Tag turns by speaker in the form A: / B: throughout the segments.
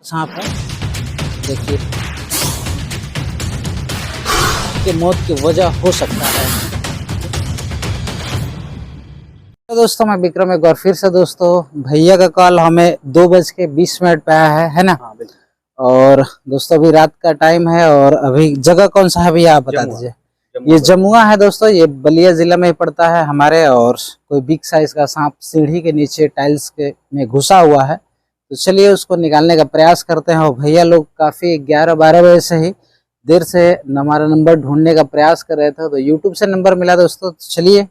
A: सांप है। देखिए कि मौत की वजह हो सकता है। तो दोस्तों मैं विक्रम एक बार फिर से दोस्तों भैया का कॉल हमें 2:20 पे आया है ना।
B: हाँ,
A: और दोस्तों अभी रात का टाइम है और अभी जगह कौन सा है भैया आप बता दीजिए। ये जमुआ है दोस्तों, ये बलिया जिला में पड़ता है हमारे। और कोई बिग साइज का सांप सीढ़ी के नीचे टाइल्स के में घुसा हुआ है, तो चलिए उसको निकालने का प्रयास करते हैं। और भैया लोग काफी 11-12 बजे से ही देर से हमारा नंबर ढूंढने का प्रयास कर रहे थे, तो यूट्यूब से नंबर मिला दोस्तों, तो चलिए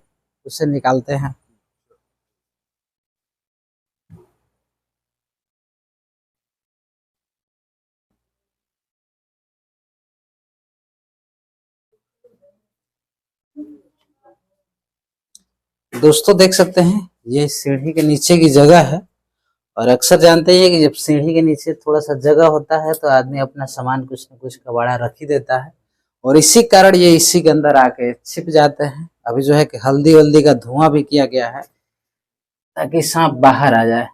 A: उसे निकालते हैं। दोस्तों देख सकते हैं ये सीढ़ी के नीचे की जगह है। और अक्सर जानते हैं कि जब सीढ़ी के नीचे थोड़ा सा जगह होता है तो आदमी अपना सामान कुछ न कुछ कबाड़ा रख ही देता है, और इसी कारण ये इसी के अंदर आके छिप जाते हैं। अभी जो है कि हल्दी वल्दी का धुआं भी किया गया है ताकि सांप बाहर आ जाए।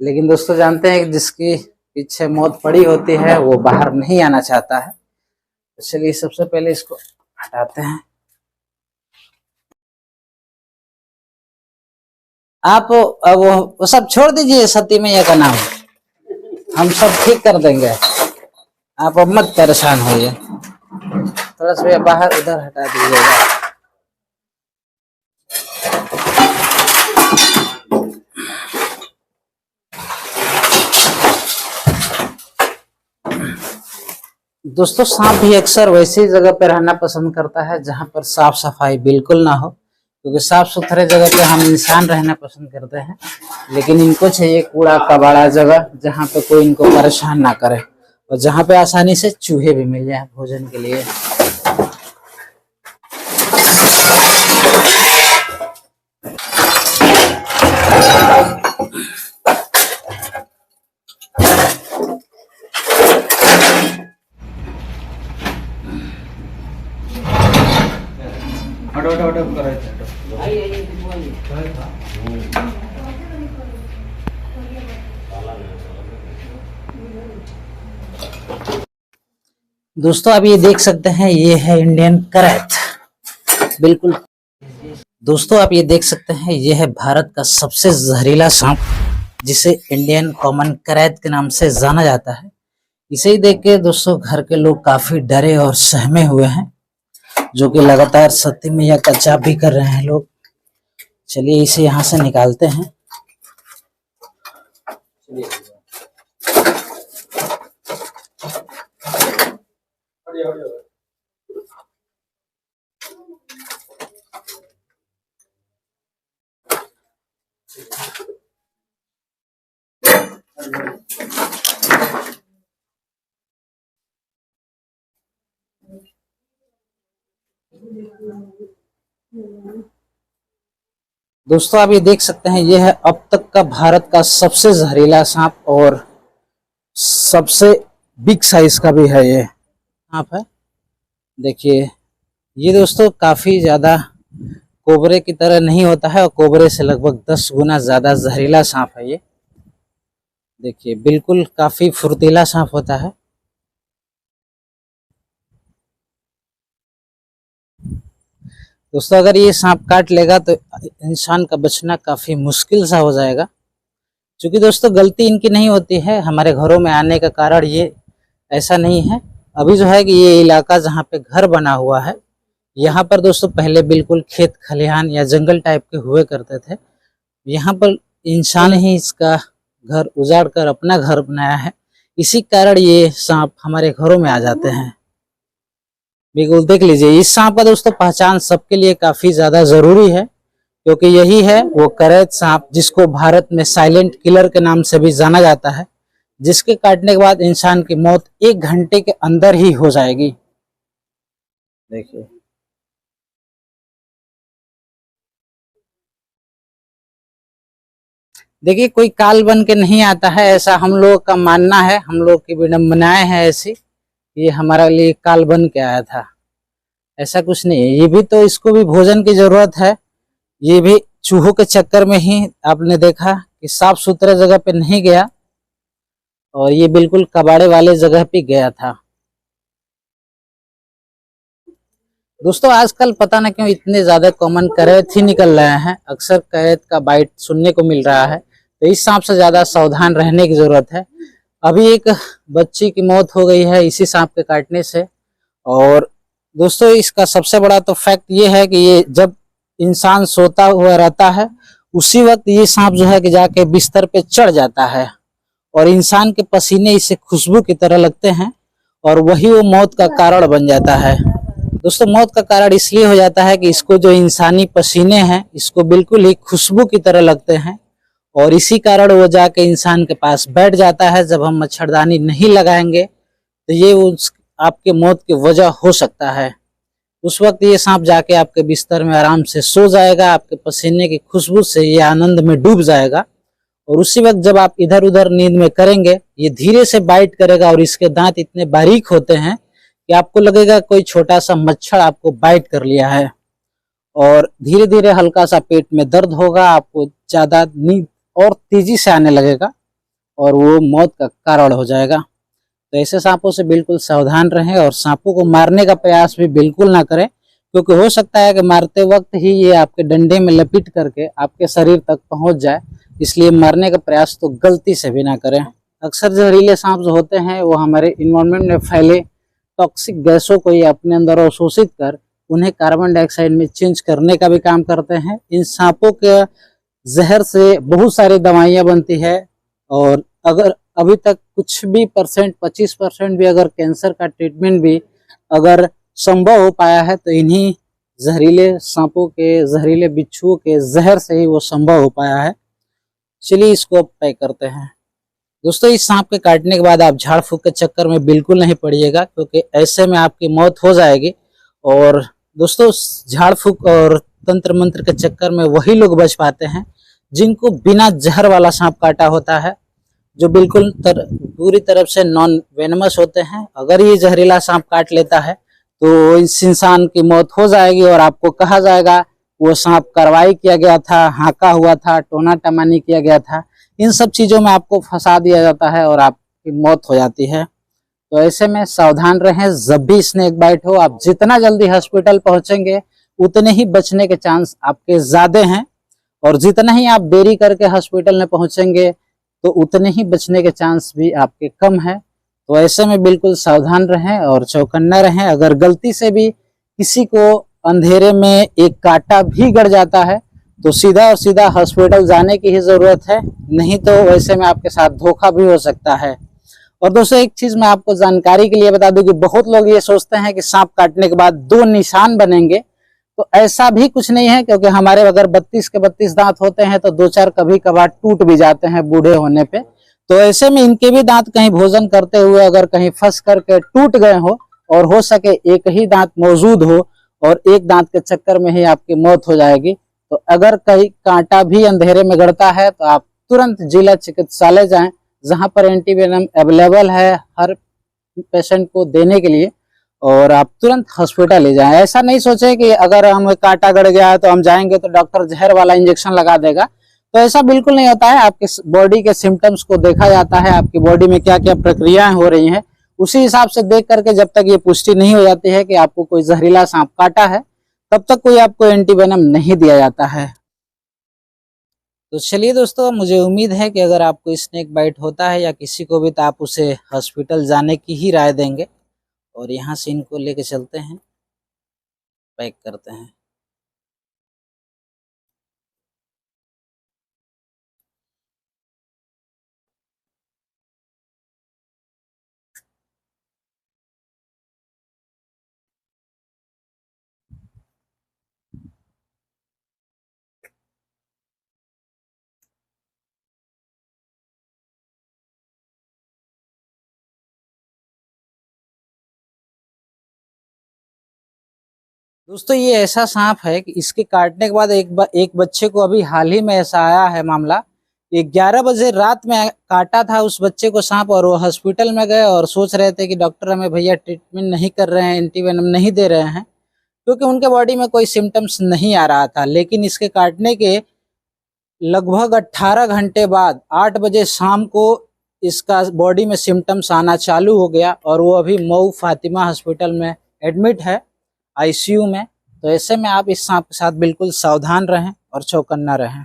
A: लेकिन दोस्तों जानते हैं कि जिसकी पीछे मौत पड़ी होती है वो बाहर नहीं आना चाहता है। तो चलिए सबसे पहले इसको हटाते हैं। आप वो सब छोड़ दीजिए, सती मैया का नाम हम सब ठीक कर देंगे, आप अब मत परेशान होइए। थोड़ा सा बाहर उधर हटा दीजिएगा। दोस्तों सांप भी अक्सर वैसी जगह पर रहना पसंद करता है जहां पर साफ सफाई बिल्कुल ना हो, क्योंकि साफ सुथरे जगह पे हम इंसान रहना पसंद करते हैं। लेकिन इनको चाहिए कूड़ा कबाड़ा जगह जहां पे कोई इनको परेशान ना करे, और जहां पे आसानी से चूहे भी मिल जाए भोजन के लिए। दोस्तों आप ये देख सकते हैं, ये है इंडियन करैत। बिल्कुल दोस्तों आप ये देख सकते हैं, ये है भारत का सबसे जहरीला सांप, जिसे इंडियन कॉमन करैत के नाम से जाना जाता है। इसे ही देख के दोस्तों घर के लोग काफी डरे और सहमे हुए हैं, जो कि लगातार सती मैया का जाप भी कर रहे हैं लोग। चलिए इसे यहाँ से निकालते हैं। दोस्तों आप ये देख सकते हैं, ये है अब तक का भारत का सबसे जहरीला सांप, और सबसे बिग साइज का भी है ये सांप है। देखिए ये दोस्तों काफी ज्यादा कोबरे की तरह नहीं होता है, और कोबरे से लगभग 10 गुना ज्यादा जहरीला सांप है ये। देखिए बिल्कुल काफी फुर्तीला सांप होता है। दोस्तों अगर ये सांप काट लेगा तो इंसान का बचना काफी मुश्किल सा हो जाएगा, क्योंकि दोस्तों गलती इनकी नहीं होती है। हमारे घरों में आने का कारण ये ऐसा नहीं है। अभी जो है कि ये इलाका जहाँ पे घर बना हुआ है, यहाँ पर दोस्तों पहले बिल्कुल खेत खलिहान या जंगल टाइप के हुए करते थे। यहाँ पर इंसान ही इसका घर उजाड़ कर अपना घर बनाया है, इसी कारण ये सांप हमारे घरों में आ जाते हैं। बिल्कुल देख लीजिए, इस सांप का दोस्तों पहचान सबके लिए काफी ज्यादा जरूरी है, क्योंकि यही है वो करैत सांप, जिसको भारत में साइलेंट किलर के नाम से भी जाना जाता है, जिसके काटने के बाद इंसान की मौत 1 घंटे के अंदर ही हो जाएगी। देखिए देखिए कोई काल बन के नहीं आता है, ऐसा हम लोग का मानना है। हम लोग की विडंबनाएं हैं ऐसी, ये हमारे लिए काल बन के आया था, ऐसा कुछ नहीं है। ये भी तो, इसको भी भोजन की जरूरत है। ये भी चूहों के चक्कर में ही आपने देखा कि साफ सुथरे जगह पे नहीं गया, और ये बिल्कुल कबाड़े वाले जगह पे गया था। दोस्तों आजकल पता ना क्यों इतने ज्यादा कॉमन करैत ही निकल रहे हैं, अक्सर करैत का बाइट सुनने को मिल रहा है, तो इस सांप से ज्यादा सावधान रहने की जरूरत है। अभी एक बच्ची की मौत हो गई है इसी सांप के काटने से। और दोस्तों इसका सबसे बड़ा तो फैक्ट ये है कि ये जब इंसान सोता हुआ रहता है उसी वक्त ये सांप जो है कि जाके बिस्तर पे चढ़ जाता है और इंसान के पसीने इसे खुशबू की तरह लगते हैं और वही वो मौत का कारण बन जाता है। दोस्तों मौत का कारण इसलिए हो जाता है कि इसको जो इंसानी पसीने हैं इसको बिल्कुल ही खुशबू की तरह लगते हैं और इसी कारण वो जाके इंसान के पास बैठ जाता है। जब हम मच्छरदानी नहीं लगाएंगे तो ये उस आपके मौत की वजह हो सकता है। उस वक्त ये सांप जाके आपके बिस्तर में आराम से सो जाएगा, आपके पसीने की खुशबू से ये आनंद में डूब जाएगा और उसी वक्त जब आप इधर उधर नींद में करेंगे ये धीरे से बाइट करेगा और इसके दांत इतने बारीक होते हैं कि आपको लगेगा कोई छोटा सा मच्छर आपको बाइट कर लिया है और धीरे धीरे हल्का सा पेट में दर्द होगा, आपको ज्यादा नींद और तेजी से आने लगेगा और वो मौत का कारण हो जाएगा। तो ऐसे सांपों से बिल्कुल सावधान रहें और सांपों को मारने का प्रयास भी बिल्कुल ना करें, क्योंकि हो सकता है कि मारते वक्त ही ये आपके डंडे में लपेट करके आपके शरीर तक पहुंच जाए, इसलिए मारने का प्रयास तो गलती से भी ना करें। अक्सर जहरीले सांप जो होते हैं वो हमारे इन्वायरमेंट में फैले टॉक्सिक गैसों को ये अपने अंदर अवशोषित कर उन्हें कार्बन डाइऑक्साइड में चेंज करने का भी काम करते हैं। इन सांपों के जहर से बहुत सारी दवाइयां बनती है और अगर अभी तक कुछ भी परसेंट 25% भी अगर कैंसर का ट्रीटमेंट भी अगर संभव हो पाया है तो इन्हीं जहरीले सांपों के, जहरीले बिच्छुओं के जहर से ही वो संभव हो पाया है। चलिए इसको अब पैक करते हैं। दोस्तों इस सांप के काटने के बाद आप झाड़ फूक के चक्कर में बिल्कुल नहीं पड़िएगा, क्योंकि ऐसे में आपकी मौत हो जाएगी। और दोस्तों झाड़ फूक और तंत्र मंत्र के चक्कर में वही लोग बच पाते हैं जिनको बिना जहर वाला सांप काटा होता है, जो बिल्कुल पूरी तरफ से नॉन वेनमस होते हैं। अगर ये जहरीला सांप काट लेता है तो इस इंसान की मौत हो जाएगी और आपको कहा जाएगा वो सांप कार्रवाई किया गया था, हाका हुआ था, टोना टमानी किया गया था। इन सब चीजों में आपको फंसा दिया जाता है और आपकी मौत हो जाती है। तो ऐसे में सावधान रहें। जब भी स्नेक बाइट हो आप जितना जल्दी हॉस्पिटल पहुंचेंगे उतने ही बचने के चांस आपके ज्यादा हैं और जितना ही आप देरी करके हॉस्पिटल में पहुंचेंगे तो उतने ही बचने के चांस भी आपके कम है। तो ऐसे में बिल्कुल सावधान रहें और चौकन्ना रहें। अगर गलती से भी किसी को अंधेरे में एक कांटा भी गड़ जाता है तो सीधा और सीधा हॉस्पिटल जाने की ही जरूरत है, नहीं तो वैसे में आपके साथ धोखा भी हो सकता है। और दोस्तों एक चीज मैं आपको जानकारी के लिए बता दूं कि बहुत लोग ये सोचते हैं कि सांप काटने के बाद 2 निशान बनेंगे, तो ऐसा भी कुछ नहीं है, क्योंकि हमारे अगर 32 के 32 दांत होते हैं तो 2-4 कभी कभार टूट भी जाते हैं बूढ़े होने पे। तो ऐसे में इनके भी दांत कहीं भोजन करते हुए अगर कहीं फंस करके टूट गए हो और हो सके एक ही दांत मौजूद हो और एक दांत के चक्कर में ही आपकी मौत हो जाएगी। तो अगर कहीं कांटा भी अंधेरे में गड़ता है तो आप तुरंत जिला चिकित्सालय जाएं, जहां पर एंटीवेनम अवेलेबल है हर पेशेंट को देने के लिए, और आप तुरंत हॉस्पिटल ले जाएं। ऐसा नहीं सोचे कि अगर हमें कांटा गड़ गया है तो हम जाएंगे तो डॉक्टर जहर वाला इंजेक्शन लगा देगा, तो ऐसा बिल्कुल नहीं होता है। आपके बॉडी के सिम्टम्स को देखा जाता है, आपकी बॉडी में क्या क्या प्रक्रियाएं हो रही हैं, उसी हिसाब से देख करके जब तक ये पुष्टि नहीं हो जाती है कि आपको कोई जहरीला सांप काटा है तब तक कोई आपको एंटीवेनम नहीं दिया जाता है। तो चलिए दोस्तों, मुझे उम्मीद है कि अगर आपको स्नेक बाइट होता है या किसी को भी तो आप उसे हॉस्पिटल जाने की ही राय देंगे। और यहाँ से इनको लेके चलते हैं, पैक करते हैं। दोस्तों ये ऐसा सांप है कि इसके काटने के बाद एक बच्चे को अभी हाल ही में ऐसा आया है मामला। 11 बजे रात में काटा था उस बच्चे को सांप और वो हॉस्पिटल में गए और सोच रहे थे कि डॉक्टर हमें भैया ट्रीटमेंट नहीं कर रहे हैं, एंटीवेनम नहीं दे रहे हैं, क्योंकि उनके बॉडी में कोई सिम्टम्स नहीं आ रहा था। लेकिन इसके काटने के लगभग 18 घंटे बाद 8 बजे शाम को इसका बॉडी में सिम्टम्स आना चालू हो गया और वो अभी मऊ फातिमा हॉस्पिटल में एडमिट है, आईसीयू में। तो ऐसे में आप इस सांप के साथ बिल्कुल सावधान रहें और चौकन्ना रहें।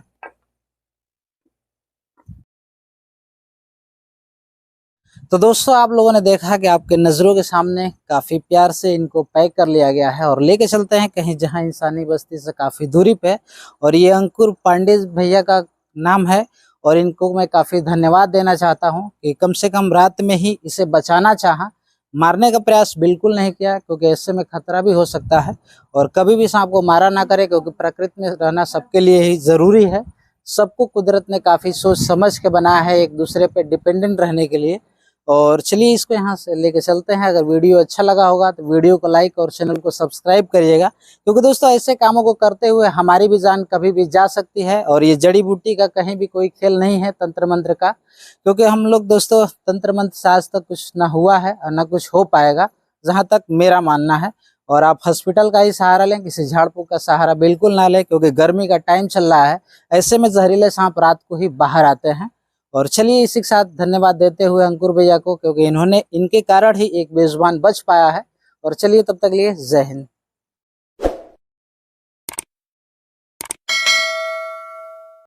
A: तो दोस्तों, आप लोगों ने देखा कि आपके नज़रों के सामने काफ़ी प्यार से इनको पैक कर लिया गया है और लेके चलते हैं कहीं जहां इंसानी बस्ती से काफ़ी दूरी पे। और ये अंकुर पांडे भैया का नाम है और इनको मैं काफ़ी धन्यवाद देना चाहता हूं कि कम से कम रात में ही इसे बचाना चाहा, मारने का प्रयास बिल्कुल नहीं किया, क्योंकि ऐसे में खतरा भी हो सकता है। और कभी भी सांप को मारा ना करे, क्योंकि प्रकृति में रहना सबके लिए ही ज़रूरी है। सबको कुदरत ने काफ़ी सोच समझ के बनाया है, एक दूसरे पे डिपेंडेंट रहने के लिए। और चलिए इसको यहाँ से लेके चलते हैं। अगर वीडियो अच्छा लगा होगा तो वीडियो को लाइक और चैनल को सब्सक्राइब करिएगा, क्योंकि दोस्तों ऐसे कामों को करते हुए हमारी भी जान कभी भी जा सकती है। और ये जड़ी बूटी का कहीं भी कोई खेल नहीं है, तंत्र मंत्र का, क्योंकि हम लोग दोस्तों तंत्र मंत्र से आज तक कुछ ना हुआ है और ना कुछ हो पाएगा, जहाँ तक मेरा मानना है। और आप हॉस्पिटल का ही सहारा लें, किसी झाड़ फूक का सहारा बिल्कुल ना लें, क्योंकि गर्मी का टाइम चल रहा है। ऐसे में जहरीले सांप रात को ही बाहर आते हैं। और चलिए इसी के साथ धन्यवाद देते हुए अंकुर भैया को, क्योंकि इनके कारण ही एक बेजुबान बच पाया है। और चलिए तब तक लिए जय हिंद।